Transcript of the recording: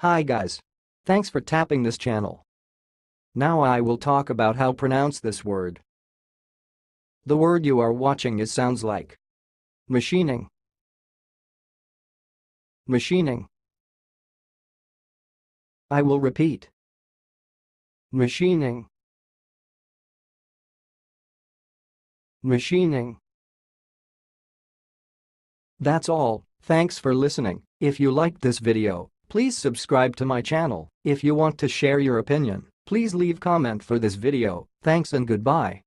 Hi guys. Thanks for tapping this channel. Now I will talk about how pronounce this word. The word you are watching sounds like machining. Machining. I will repeat. Machining. Machining. That's all. Thanks for listening. If you liked this video, please subscribe to my channel. If you want to share your opinion, please leave comment for this video. Thanks and goodbye.